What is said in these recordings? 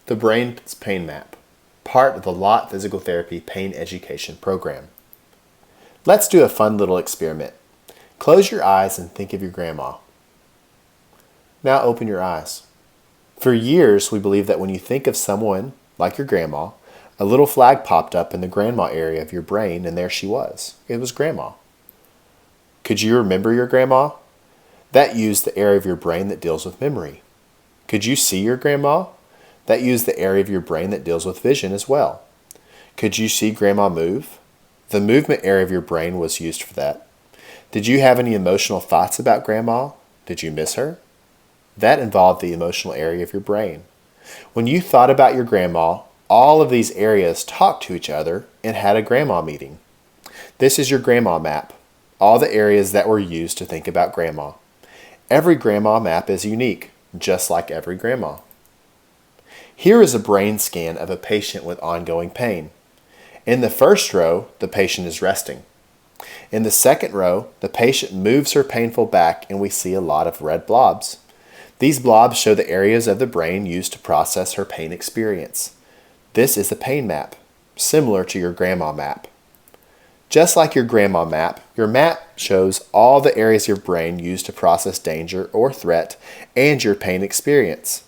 The Brain's Pain Map, part of the Lott Physical Therapy Pain Education Program. Let's do a fun little experiment. Close your eyes and think of your grandma. Now open your eyes. For years, we believed that when you think of someone like your grandma, a little flag popped up in the grandma area of your brain, and there she was. It was grandma. Could you remember your grandma? That used the area of your brain that deals with memory. Could you see your grandma? That used the area of your brain that deals with vision as well. Could you see grandma move? The movement area of your brain was used for that. Did you have any emotional thoughts about grandma? Did you miss her? That involved the emotional area of your brain. When you thought about your grandma, all of these areas talked to each other and had a grandma meeting. This is your grandma map, all the areas that were used to think about grandma. Every grandma map is unique, just like every grandma. Here is a brain scan of a patient with ongoing pain. In the first row, the patient is resting. In the second row, the patient moves her painful back and we see a lot of red blobs. These blobs show the areas of the brain used to process her pain experience. This is a pain map, similar to your grandma map. Just like your grandma map, your map shows all the areas of your brain used to process danger or threat and your pain experience.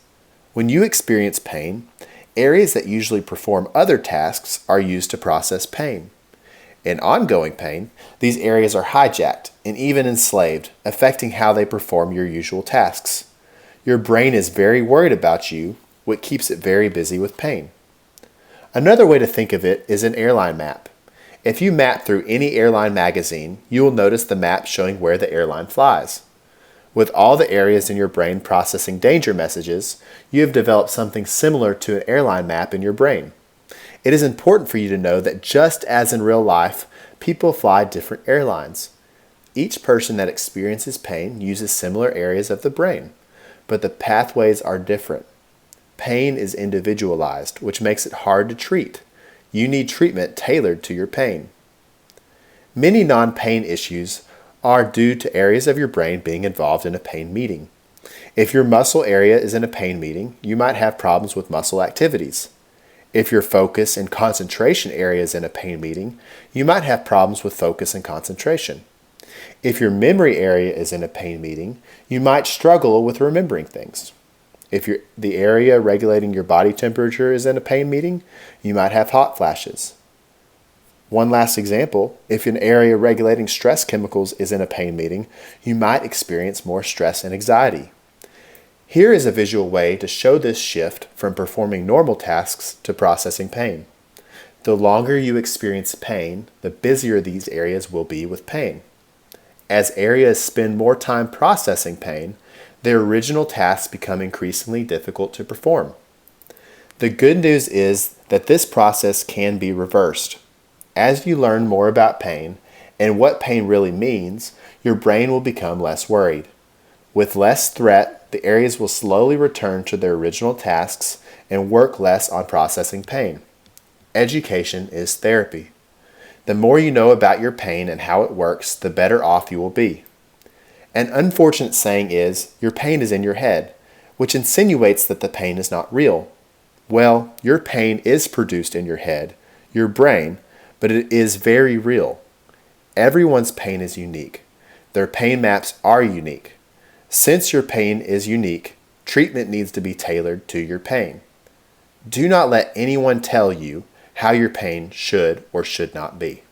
When you experience pain, areas that usually perform other tasks are used to process pain. In ongoing pain, these areas are hijacked and even enslaved, affecting how they perform your usual tasks. Your brain is very worried about you, which keeps it very busy with pain. Another way to think of it is an airline map. If you map through any airline magazine, you will notice the map showing where the airline flies. With all the areas in your brain processing danger messages, you have developed something similar to an airline map in your brain. It is important for you to know that just as in real life, people fly different airlines. Each person that experiences pain uses similar areas of the brain, but the pathways are different. Pain is individualized, which makes it hard to treat. You need treatment tailored to your pain. Many non-pain issues are due to areas of your brain being involved in a pain meeting. If your muscle area is in a pain meeting, you might have problems with muscle activities. If your focus and concentration area is in a pain meeting, you might have problems with focus and concentration. If your memory area is in a pain meeting, you might struggle with remembering things. If the area regulating your body temperature is in a pain meeting, you might have hot flashes. One last example, if an area regulating stress chemicals is in a pain meeting, you might experience more stress and anxiety. Here is a visual way to show this shift from performing normal tasks to processing pain. The longer you experience pain, the busier these areas will be with pain. As areas spend more time processing pain, their original tasks become increasingly difficult to perform. The good news is that this process can be reversed. As you learn more about pain and what pain really means, your brain will become less worried. With less threat, the areas will slowly return to their original tasks and work less on processing pain. Education is therapy. The more you know about your pain and how it works, the better off you will be. An unfortunate saying is, your pain is in your head, which insinuates that the pain is not real. Well, your pain is produced in your head, your brain, but it is very real. Everyone's pain is unique. Their pain maps are unique. Since your pain is unique, treatment needs to be tailored to your pain. Do not let anyone tell you how your pain should or should not be.